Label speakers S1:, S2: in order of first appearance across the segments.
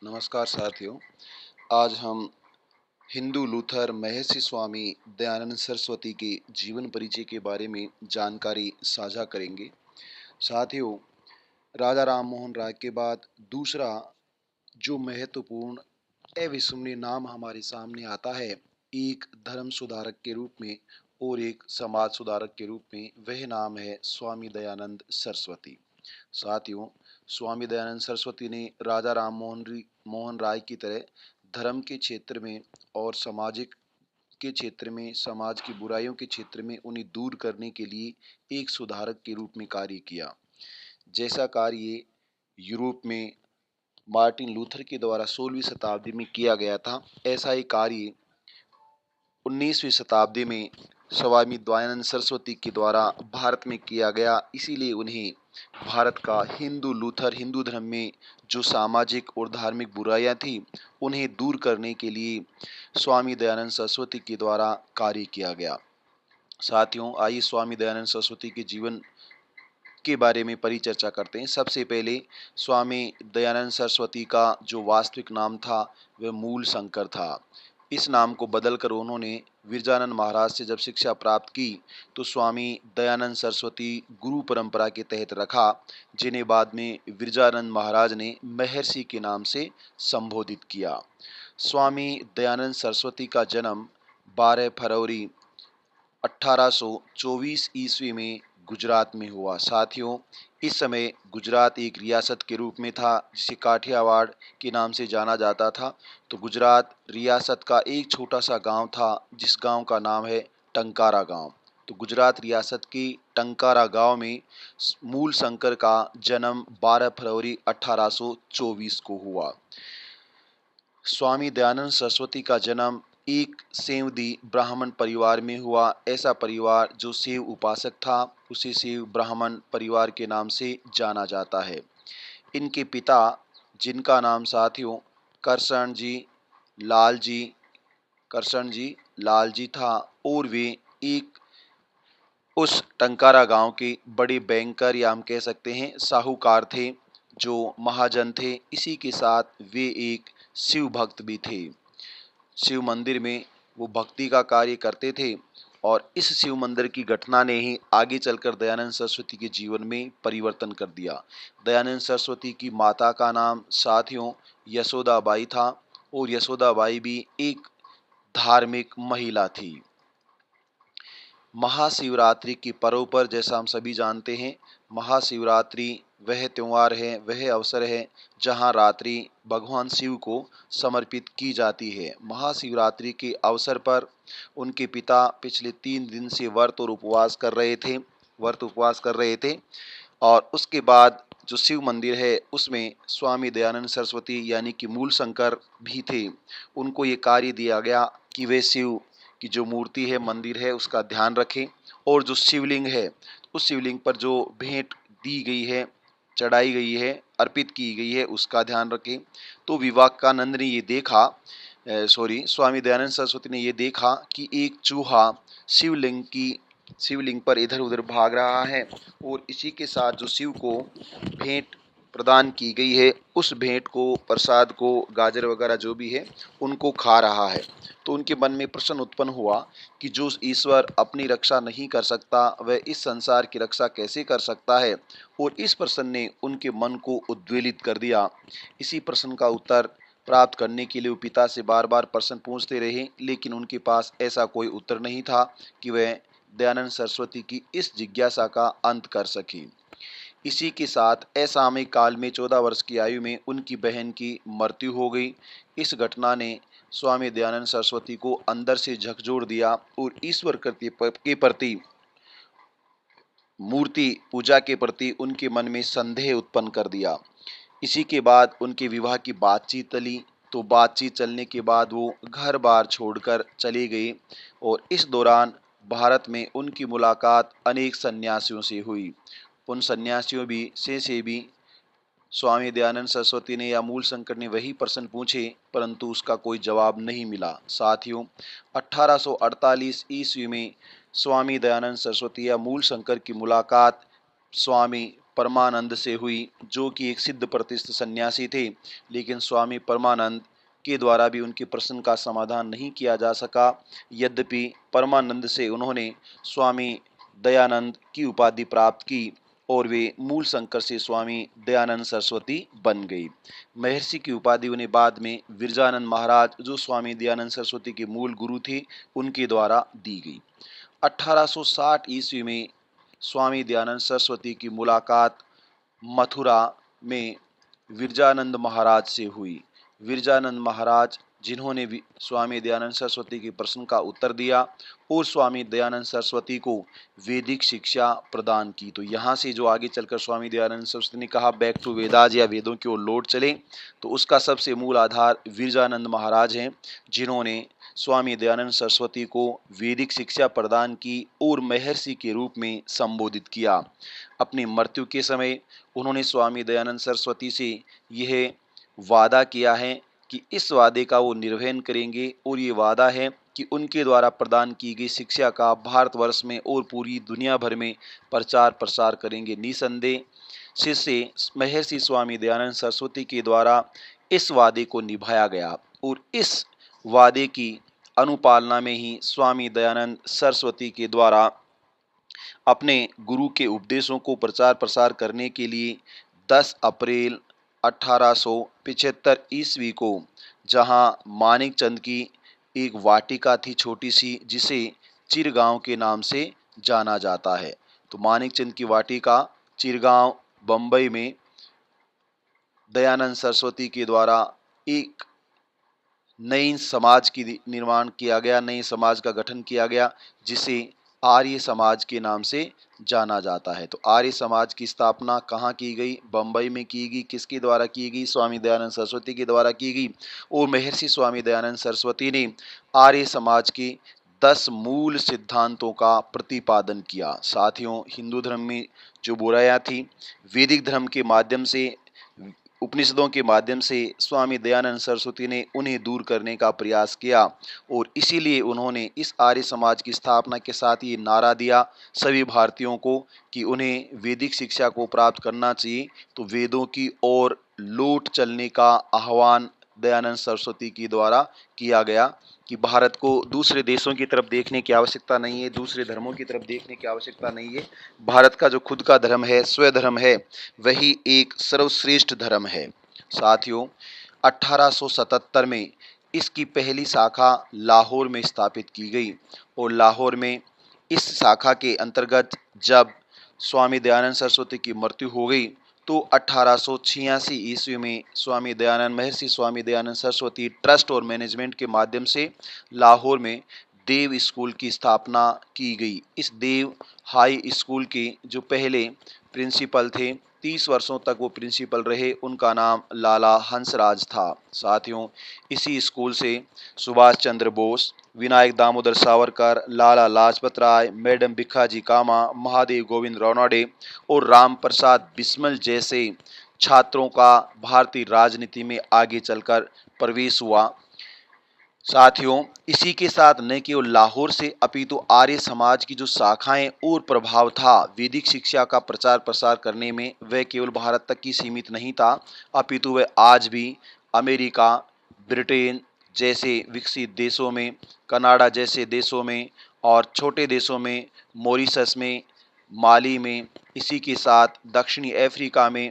S1: नमस्कार साथियों। आज हम हिंदू लूथर महर्षि स्वामी दयानंद सरस्वती के जीवन परिचय के बारे में जानकारी साझा करेंगे। साथियों, राजा राम मोहन राय के बाद दूसरा जो महत्वपूर्ण अविस्मरणीय नाम हमारे सामने आता है, एक धर्म सुधारक के रूप में और एक समाज सुधारक के रूप में, वह नाम है स्वामी दयानंद सरस्वती। साथियों, स्वामी दयानंद सरस्वती ने राजा राम मोहन राय की तरह धर्म के क्षेत्र में और सामाजिक के क्षेत्र में, समाज की बुराइयों के क्षेत्र में उन्हें दूर करने के लिए एक सुधारक के रूप में कार्य किया। जैसा कार्य यूरोप में मार्टिन लूथर के द्वारा 16वीं शताब्दी में किया गया था, ऐसा ही कार्य 19वीं शताब्दी में स्वामी दयानंद सरस्वती के द्वारा भारत में किया गया। इसीलिए उन्हें भारत का हिंदू लूथर, हिंदू धर्म में जो सामाजिक और धार्मिक बुराइयां थी, उन्हें दूर करने के लिए स्वामी दयानंद सरस्वती के द्वारा कार्य किया गया। साथियों, आइए स्वामी दयानंद सरस्वती के जीवन के बारे में परिचर्चा करते हैं। सबसे पहले स्वामी दयानंद सरस्वती का जो वास्तविक नाम था वह मूल शंकर था। इस नाम को बदलकर उन्होंने विरजानंद महाराज से जब शिक्षा प्राप्त की तो स्वामी दयानंद सरस्वती गुरु परंपरा के तहत रखा, जिन्हें बाद में विरजानंद महाराज ने महर्षि के नाम से संबोधित किया। स्वामी दयानंद सरस्वती का जन्म 12 फरवरी 1824 ईस्वी में गुजरात में हुआ। साथियों, इस समय गुजरात एक रियासत के रूप में था, जिसे काठियावाड़ के नाम से जाना जाता था। तो गुजरात रियासत का एक छोटा सा गांव था, जिस गांव का नाम है टंकारा गांव। तो गुजरात रियासत के टंकारा गांव में मूल शंकर का जन्म 12 फरवरी 1824 को हुआ। स्वामी दयानंद सरस्वती का जन्म एक सेवदी ब्राह्मण परिवार में हुआ। ऐसा परिवार जो शिव उपासक था, उसे शिव ब्राह्मण परिवार के नाम से जाना जाता है। इनके पिता, जिनका नाम साथियों करशन जी लाल जी था, और वे एक उस टंकारा गांव के बड़े बैंकर या हम कह सकते हैं साहूकार थे, जो महाजन थे। इसी के साथ वे एक शिव भक्त भी थे। शिव मंदिर में वो भक्ति का कार्य करते थे, और इस शिव मंदिर की घटना ने ही आगे चलकर दयानंद सरस्वती के जीवन में परिवर्तन कर दिया। दयानंद सरस्वती की माता का नाम साथियों यशोदाबाई था, और यशोदाबाई भी एक धार्मिक महिला थी। महाशिवरात्रि की पर्व पर, जैसा हम सभी जानते हैं, महाशिवरात्रि वह त्योहार है, वह अवसर है जहां रात्रि भगवान शिव को समर्पित की जाती है। महाशिवरात्रि के अवसर पर उनके पिता पिछले 3 दिन से व्रत उपवास कर रहे थे, और उसके बाद जो शिव मंदिर है उसमें स्वामी दयानंद सरस्वती यानी कि मूल शंकर भी थे। उनको ये कार्य दिया गया कि वे शिव की जो मूर्ति है, मंदिर है, उसका ध्यान रखें, और जो शिवलिंग है उस शिवलिंग पर जो भेंट दी गई है, चढ़ाई गई है, अर्पित की गई है, उसका ध्यान रखें। तो विवेकानंद ने ये देखा, स्वामी दयानंद सरस्वती ने ये देखा कि एक चूहा शिवलिंग पर इधर उधर भाग रहा है, और इसी के साथ जो शिव को भेंट प्रदान की गई है, उस भेंट को, प्रसाद को, गाजर वगैरह जो भी है, उनको खा रहा है। तो उनके मन में प्रश्न उत्पन्न हुआ कि जो ईश्वर अपनी रक्षा नहीं कर सकता, वह इस संसार की रक्षा कैसे कर सकता है। और इस प्रश्न ने उनके मन को उद्वेलित कर दिया। इसी प्रश्न का उत्तर प्राप्त करने के लिए वो पिता से बार बार प्रश्न पूछते रहे, लेकिन उनके पास ऐसा कोई उत्तर नहीं था कि वह दयानंद सरस्वती की इस जिज्ञासा का अंत कर सके। इसी के साथ असामयिक काल में 14 वर्ष की आयु में उनकी बहन की मृत्यु हो गई। इस घटना ने स्वामी दयानंद सरस्वती को अंदर से झकझोर दिया, और ईश्वर के प्रति, मूर्ति पूजा के प्रति उनके मन में संदेह उत्पन्न कर दिया। इसी के बाद उनके विवाह की बातचीत चली। तो बातचीत चलने के बाद वो घर बार छोड़कर चले गए, और इस दौरान भारत में उनकी मुलाकात अनेक सन्यासियों से हुई। उन सन्यासियों से भी स्वामी दयानंद सरस्वती ने या मूल शंकर ने वही प्रश्न पूछे, परंतु उसका कोई जवाब नहीं मिला। साथियों, 1848 ईस्वी में स्वामी दयानंद सरस्वती या मूल शंकर की मुलाकात स्वामी परमानंद से हुई, जो कि एक सिद्ध प्रतिष्ठित सन्यासी थे। लेकिन स्वामी परमानंद के द्वारा भी उनके प्रश्न का समाधान नहीं किया जा सका। यद्यपि परमानंद से उन्होंने स्वामी दयानंद की उपाधि प्राप्त की और वे मूल शंकर से स्वामी दयानंद सरस्वती बन गई। महर्षि की उपाधि उन्हें बाद में विरजानंद महाराज, जो स्वामी दयानंद सरस्वती के मूल गुरु थे, उनके द्वारा दी गई। 1860 ईस्वी में स्वामी दयानंद सरस्वती की मुलाकात मथुरा में विरजानंद महाराज से हुई। विरजानंद महाराज, जिन्होंने स्वामी दयानंद सरस्वती के प्रश्न का उत्तर दिया और स्वामी दयानंद सरस्वती को वैदिक शिक्षा प्रदान की। तो यहाँ से जो आगे चलकर स्वामी दयानंद सरस्वती ने कहा बैक टू वेदास या वेदों की ओर लौट चले, तो उसका सबसे मूल आधार विरजानंद महाराज हैं, जिन्होंने स्वामी दयानंद सरस्वती को वैदिक शिक्षा प्रदान की और महर्षि के रूप में संबोधित किया। अपनी मृत्यु के समय उन्होंने स्वामी दयानंद सरस्वती से यह वादा किया है कि इस वादे का वो निर्वहन करेंगे और ये वादा है कि उनके द्वारा प्रदान की गई शिक्षा का भारतवर्ष में और पूरी दुनिया भर में प्रचार प्रसार करेंगे। निसंदेह शिष्य महर्षि स्वामी दयानंद सरस्वती के द्वारा इस वादे को निभाया गया और इस वादे की अनुपालना में ही स्वामी दयानंद सरस्वती के द्वारा अपने गुरु के उपदेशों को प्रचार प्रसार करने के लिए 10 अप्रैल 1875 ईस्वी को, जहां मानिक चंद की एक वाटिका थी छोटी सी, जिसे चिरगांव के नाम से जाना जाता है। तो मानिक चंद की वाटिका चिरगांव बम्बई में दयानंद सरस्वती के द्वारा एक नई समाज की निर्माण किया गया, नए समाज का गठन किया गया, जिसे आर्य समाज के नाम से जाना जाता है। तो आर्य समाज की स्थापना कहाँ की गई? बम्बई में की गई। किसके द्वारा की गई? स्वामी दयानंद सरस्वती के द्वारा की गई। और महर्षि स्वामी दयानंद सरस्वती ने आर्य समाज के 10 मूल सिद्धांतों का प्रतिपादन किया। साथियों, हिंदू धर्म में जो बुराइयां थी, वैदिक धर्म के माध्यम से, उपनिषदों के माध्यम से स्वामी दयानंद सरस्वती ने उन्हें दूर करने का प्रयास किया और इसीलिए उन्होंने इस आर्य समाज की स्थापना के साथ ये नारा दिया सभी भारतीयों को कि उन्हें वैदिक शिक्षा को प्राप्त करना चाहिए। तो वेदों की ओर लौट चलने का आह्वान दयानंद सरस्वती के द्वारा किया गया कि भारत को दूसरे देशों की तरफ देखने की आवश्यकता नहीं है, दूसरे धर्मों की तरफ देखने की आवश्यकता नहीं है। भारत का जो खुद का धर्म है, स्वधर्म है, वही एक सर्वश्रेष्ठ धर्म है। साथियों, 1877 में इसकी पहली शाखा लाहौर में स्थापित की गई और लाहौर में इस शाखा के अंतर्गत जब स्वामी दयानंद सरस्वती की मृत्यु हो गई तो 1886 ईस्वी में महर्षि स्वामी दयानंद सरस्वती ट्रस्ट और मैनेजमेंट के माध्यम से लाहौर में देव स्कूल की स्थापना की गई। इस देव हाई स्कूल के जो पहले प्रिंसिपल थे, 30 वर्षों तक वो प्रिंसिपल रहे, उनका नाम लाला हंसराज था। साथियों, इसी स्कूल से सुभाष चंद्र बोस, विनायक दामोदर सावरकर, लाला लाजपत राय, मैडम भिखाजी कामा, महादेव गोविंद रानडे और राम प्रसाद बिस्मिल जैसे छात्रों का भारतीय राजनीति में आगे चलकर प्रवेश हुआ। साथियों, इसी के साथ न केवल लाहौर से अपितु आर्य समाज की जो शाखाएं और प्रभाव था वैदिक शिक्षा का प्रचार प्रसार करने में, वह केवल भारत तक ही सीमित नहीं था, अपितु वह आज भी अमेरिका, ब्रिटेन जैसे विकसित देशों में, कनाडा जैसे देशों में और छोटे देशों में, मॉरिशस में, माली में, इसी के साथ दक्षिणी अफ्रीका में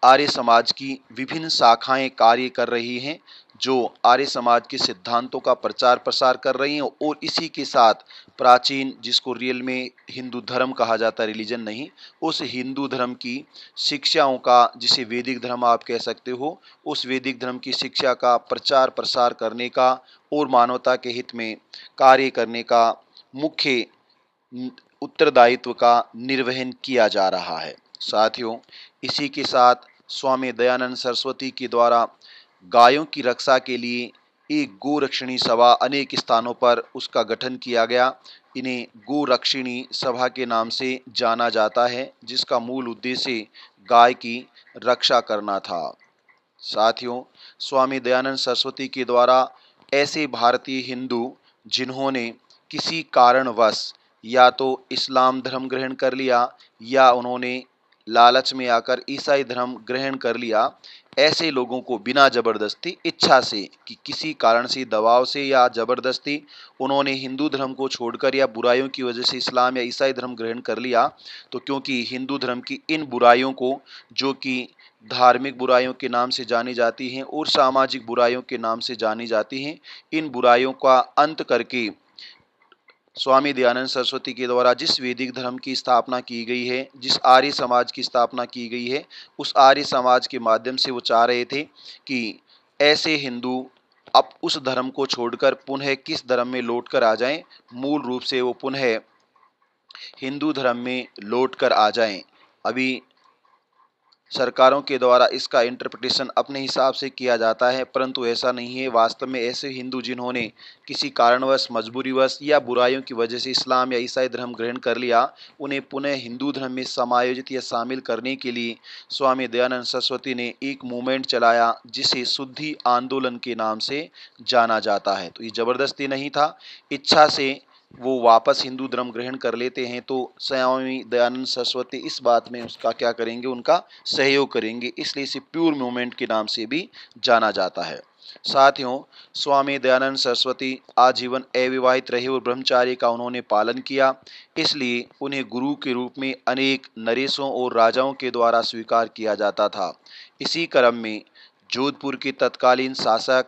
S1: आर्य समाज की विभिन्न शाखाएं कार्य कर रही हैं, जो आर्य समाज के सिद्धांतों का प्रचार प्रसार कर रही हैं और इसी के साथ प्राचीन, जिसको रियल में हिंदू धर्म कहा जाता है, रिलीजन नहीं, उस हिंदू धर्म की शिक्षाओं का, जिसे वैदिक धर्म आप कह सकते हो, उस वैदिक धर्म की शिक्षा का प्रचार प्रसार करने का और मानवता के हित में कार्य करने का मुख्य उत्तरदायित्व का निर्वहन किया जा रहा है। साथियों, इसी के साथ स्वामी दयानंद सरस्वती के द्वारा गायों की रक्षा के लिए एक गोरक्षिणी सभा अनेक स्थानों पर उसका गठन किया गया। इन्हें गोरक्षिणी सभा के नाम से जाना जाता है, जिसका मूल उद्देश्य गाय की रक्षा करना था। साथियों, स्वामी दयानंद सरस्वती के द्वारा ऐसे भारतीय हिंदू जिन्होंने किसी कारणवश या तो इस्लाम धर्म ग्रहण कर लिया या उन्होंने लालच में आकर ईसाई धर्म ग्रहण कर लिया। ऐसे लोगों को बिना ज़बरदस्ती, इच्छा से, कि किसी कारण से, दबाव से या ज़बरदस्ती उन्होंने हिंदू धर्म को छोड़कर या बुराइयों की वजह से इस्लाम या ईसाई धर्म ग्रहण कर लिया, तो क्योंकि हिंदू धर्म की इन बुराइयों को, जो कि धार्मिक बुराइयों के नाम से जानी जाती हैं और सामाजिक बुराइयों के नाम से जानी जाती हैं, इन बुराइयों का अंत करके स्वामी दयानंद सरस्वती के द्वारा जिस वैदिक धर्म की स्थापना की गई है, जिस आर्य समाज की स्थापना की गई है, उस आर्य समाज के माध्यम से वो चाह रहे थे कि ऐसे हिंदू अब उस धर्म को छोड़कर पुनः किस धर्म में लौट कर आ जाएं, मूल रूप से वो पुनः हिंदू धर्म में लौट कर आ जाएं। अभी सरकारों के द्वारा इसका इंटरप्रिटेशन अपने हिसाब से किया जाता है, परंतु ऐसा नहीं है। वास्तव में ऐसे हिंदू जिन्होंने किसी कारणवश, मजबूरीवश या बुराइयों की वजह से इस्लाम या ईसाई धर्म ग्रहण कर लिया, उन्हें पुनः हिंदू धर्म में समायोजित या शामिल करने के लिए स्वामी दयानंद सरस्वती ने एक मूवमेंट चलाया जिसे शुद्धि आंदोलन के नाम से जाना जाता है। तो ये ज़बरदस्ती नहीं था, इच्छा से वो वापस हिंदू धर्म ग्रहण कर लेते हैं, तो स्वामी दयानंद सरस्वती इस बात में उसका क्या करेंगे, उनका सहयोग करेंगे, इसलिए इसे प्योर मूवमेंट के नाम से भी जाना जाता है। साथियों, स्वामी दयानंद सरस्वती आजीवन अविवाहित रहे और ब्रह्मचार्य का उन्होंने पालन किया, इसलिए उन्हें गुरु के रूप में अनेक नरेशों और राजाओं के द्वारा स्वीकार किया जाता था। इसी क्रम में जोधपुर के तत्कालीन शासक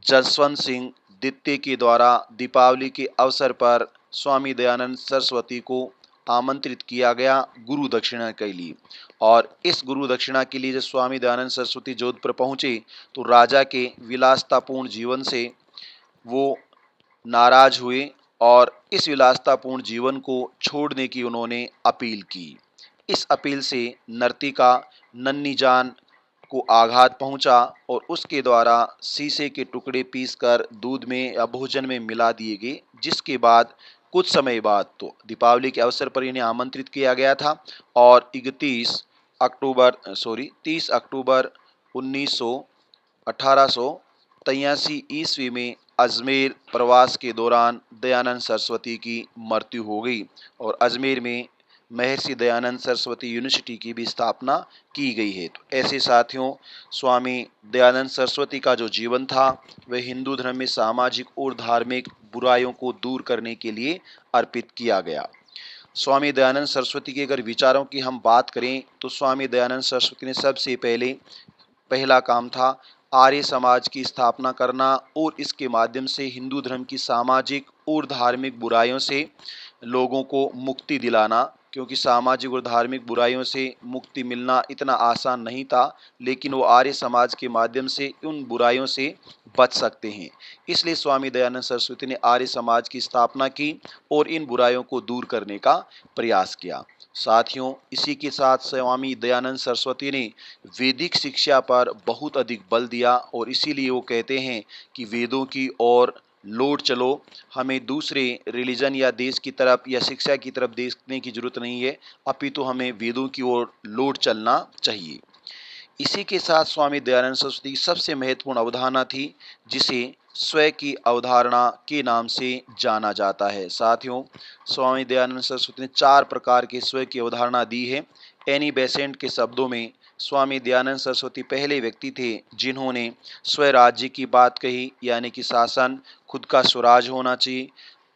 S1: जसवंत सिंह द्वितीय के द्वारा दीपावली के अवसर पर स्वामी दयानंद सरस्वती को आमंत्रित किया गया गुरु दक्षिणा के लिए। और इस गुरु दक्षिणा के लिए जब स्वामी दयानंद सरस्वती जोधपुर पहुंचे, तो राजा के विलासतापूर्ण जीवन से वो नाराज हुए और इस विलासतापूर्ण जीवन को छोड़ने की उन्होंने अपील की। इस अपील से नर्तिका नन्ही जान को आघात पहुंचा और उसके द्वारा शीशे के टुकड़े पीसकर दूध में या भोजन में मिला दिए गए, जिसके बाद कुछ समय बाद, तो दीपावली के अवसर पर इन्हें आमंत्रित किया गया था और 30 अक्टूबर 1883 ईस्वी में अजमेर प्रवास के दौरान दयानंद सरस्वती की मृत्यु हो गई और अजमेर में महर्षि दयानंद सरस्वती यूनिवर्सिटी की भी स्थापना की गई है। तो ऐसे साथियों, स्वामी दयानंद सरस्वती का जो जीवन था वह हिंदू धर्म में सामाजिक और धार्मिक बुराइयों को दूर करने के लिए अर्पित किया गया। स्वामी दयानंद सरस्वती के अगर विचारों की हम बात करें, तो स्वामी दयानंद सरस्वती ने सबसे पहला काम था आर्य समाज की स्थापना करना और इसके माध्यम से हिंदू धर्म की सामाजिक और धार्मिक बुराइयों से लोगों को मुक्ति दिलाना, क्योंकि सामाजिक और धार्मिक बुराइयों से मुक्ति मिलना इतना आसान नहीं था, लेकिन वो आर्य समाज के माध्यम से उन बुराइयों से बच सकते हैं। इसलिए स्वामी दयानंद सरस्वती ने आर्य समाज की स्थापना की और इन बुराइयों को दूर करने का प्रयास किया। साथियों, इसी के साथ स्वामी दयानंद सरस्वती ने वैदिक शिक्षा पर बहुत अधिक बल दिया और इसीलिए वो कहते हैं कि वेदों की ओर लौट चलो, हमें दूसरे रिलीजन या देश की तरफ या शिक्षा की तरफ देखने की जरूरत नहीं है, अपितु हमें वेदों की ओर लौट चलना चाहिए। इसी के साथ स्वामी दयानंद सरस्वती की सबसे महत्वपूर्ण अवधारणा थी जिसे स्वयं की अवधारणा के नाम से जाना जाता है। साथियों, स्वामी दयानंद सरस्वती ने 4 प्रकार के स्वयं की अवधारणा दी है। एनी बेसेंट के शब्दों में स्वामी दयानंद सरस्वती पहले व्यक्ति थे जिन्होंने स्वराज्य की बात कही, यानी कि शासन, खुद का स्वराज होना चाहिए,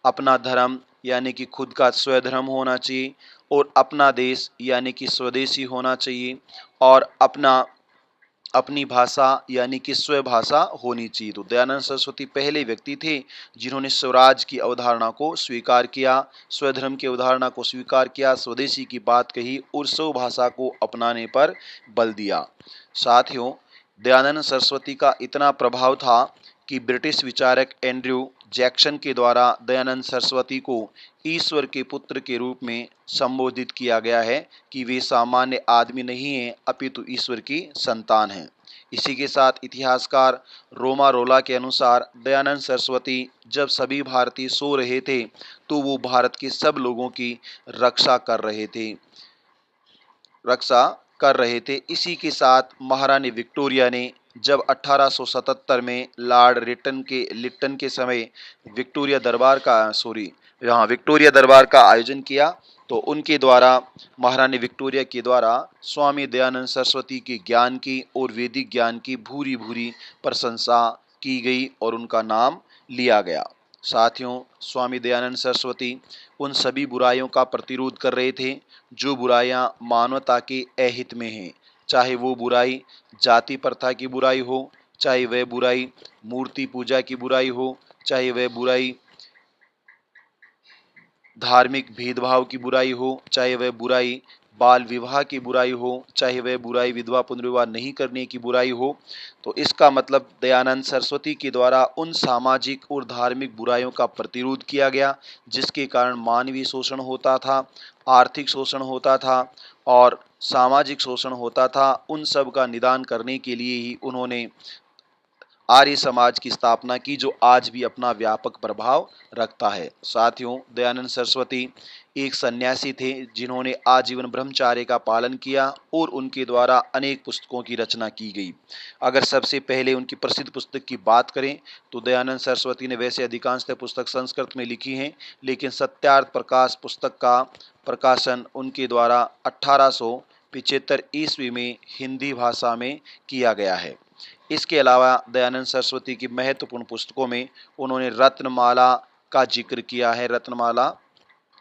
S1: अपना धर्म यानी कि खुद का स्वधर्म होना चाहिए, और अपना देश यानी कि स्वदेशी होना चाहिए, और अपनी भाषा यानी कि स्वभाषा होनी चाहिए। तो दयानंद सरस्वती पहले व्यक्ति थे जिन्होंने स्वराज की अवधारणा को स्वीकार किया, स्वधर्म की अवधारणा को स्वीकार किया, स्वदेशी की बात कही और स्वभाषा को अपनाने पर बल दिया। साथियों, दयानंद सरस्वती का इतना प्रभाव था कि ब्रिटिश विचारक एंड्रयू जैक्सन के द्वारा दयानंद सरस्वती को ईश्वर के पुत्र के रूप में संबोधित किया गया है कि वे सामान्य आदमी नहीं हैं, अपितु ईश्वर की संतान हैं। इसी के साथ इतिहासकार रोमा रोला के अनुसार दयानंद सरस्वती जब सभी भारतीय सो रहे थे तो वो भारत के सब लोगों की रक्षा कर रहे थे। इसी के साथ महारानी विक्टोरिया ने जब 1877 में लॉर्ड लिट्टन के समय यहाँ विक्टोरिया दरबार का आयोजन किया। तो उनके द्वारा, महारानी विक्टोरिया के द्वारा स्वामी दयानंद सरस्वती के ज्ञान की और वैदिक ज्ञान की भूरी भूरी प्रशंसा की गई और उनका नाम लिया गया। साथियों, स्वामी दयानंद सरस्वती उन सभी बुराइयों का प्रतिरोध कर रहे थे जो बुराइयां मानवता के अहित में हैं। चाहे वो बुराई जाति प्रथा की बुराई हो, चाहे वह बुराई मूर्ति पूजा की बुराई हो, चाहे वह बुराई धार्मिक भेदभाव की बुराई हो, चाहे वह बुराई बाल विवाह की बुराई हो, चाहे वह बुराई विधवा पुनर्विवाह नहीं करने की बुराई हो। तो इसका मतलब दयानंद सरस्वती के द्वारा उन सामाजिक और धार्मिक बुराइयों का प्रतिरोध किया गया जिसके कारण मानवीय शोषण होता था, आर्थिक शोषण होता था और सामाजिक शोषण होता था। उन सब का निदान करने के लिए ही उन्होंने आर्य समाज की स्थापना की जो आज भी अपना व्यापक प्रभाव रखता है। साथियों, दयानंद सरस्वती एक सन्यासी थे जिन्होंने आजीवन ब्रह्मचार्य का पालन किया और उनके द्वारा अनेक पुस्तकों की रचना की गई। अगर सबसे पहले उनकी प्रसिद्ध पुस्तक की बात करें तो दयानंद सरस्वती ने वैसे अधिकांशतः पुस्तक संस्कृत में लिखी हैं, लेकिन सत्यार्थ प्रकाश पुस्तक का प्रकाशन उनके द्वारा 1875 ईस्वी में हिंदी भाषा में किया गया है। इसके अलावा दयानंद सरस्वती की महत्वपूर्ण पुस्तकों में उन्होंने रत्नमाला का जिक्र किया है, रत्नमाला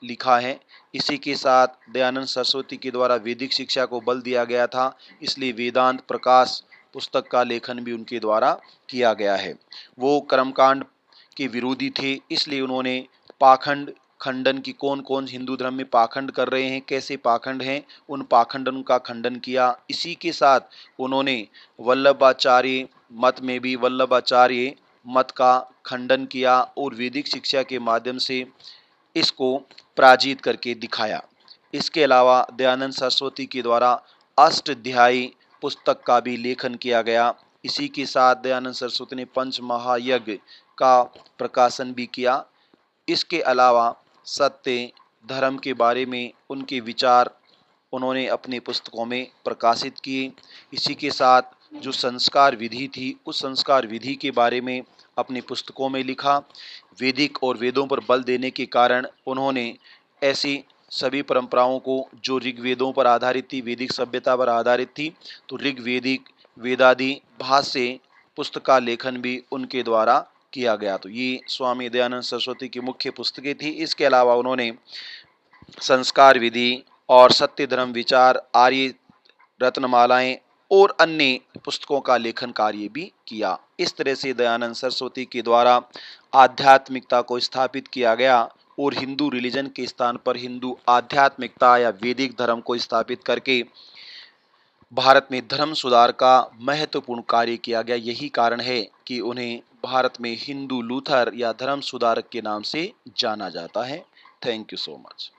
S1: लिखा है। इसी के साथ दयानंद सरस्वती के द्वारा वैदिक शिक्षा को बल दिया गया था, इसलिए वेदांत प्रकाश पुस्तक का लेखन भी उनके द्वारा किया गया है। वो कर्मकांड के विरोधी थे, इसलिए उन्होंने पाखंड खंडन की, कौन कौन हिंदू धर्म में पाखंड कर रहे हैं, कैसे पाखंड हैं, उन पाखंडन का खंडन किया। इसी के साथ उन्होंने वल्लभाचार्य मत में भी वल्लभाचार्य मत का खंडन किया और वैदिक शिक्षा के माध्यम से इसको पराजित करके दिखाया। इसके अलावा दयानंद सरस्वती के द्वारा अष्टाध्यायी पुस्तक का भी लेखन किया गया। इसी के साथ दयानंद सरस्वती ने पंच महायज्ञ का प्रकाशन भी किया। इसके अलावा सत्य धर्म के बारे में उनके विचार उन्होंने अपनी पुस्तकों में प्रकाशित किए। इसी के साथ जो संस्कार विधि थी उस संस्कार विधि के बारे में अपनी पुस्तकों में लिखा। वैदिक और वेदों पर बल देने के कारण उन्होंने ऐसी सभी परंपराओं को जो ऋग्वेदों पर आधारित थी, वैदिक सभ्यता पर आधारित थी, तो ऋग्वेदिक वेदादि भाष्य पुस्तक का लेखन भी उनके द्वारा किया गया। तो ये स्वामी दयानंद सरस्वती की मुख्य पुस्तकें थी। इसके अलावा उन्होंने संस्कार विधि और सत्य धर्म विचार, आर्य रत्नमालाएं और अन्य पुस्तकों का लेखन कार्य भी किया। इस तरह से दयानंद सरस्वती के द्वारा आध्यात्मिकता को स्थापित किया गया और हिंदू रिलीजन के स्थान पर हिंदू आध्यात्मिकता या वैदिक धर्म को स्थापित करके भारत में धर्म सुधार का महत्वपूर्ण कार्य किया गया। यही कारण है कि उन्हें भारत में हिंदू लूथर या धर्म सुधारक के नाम से जाना जाता है। Thank you so much.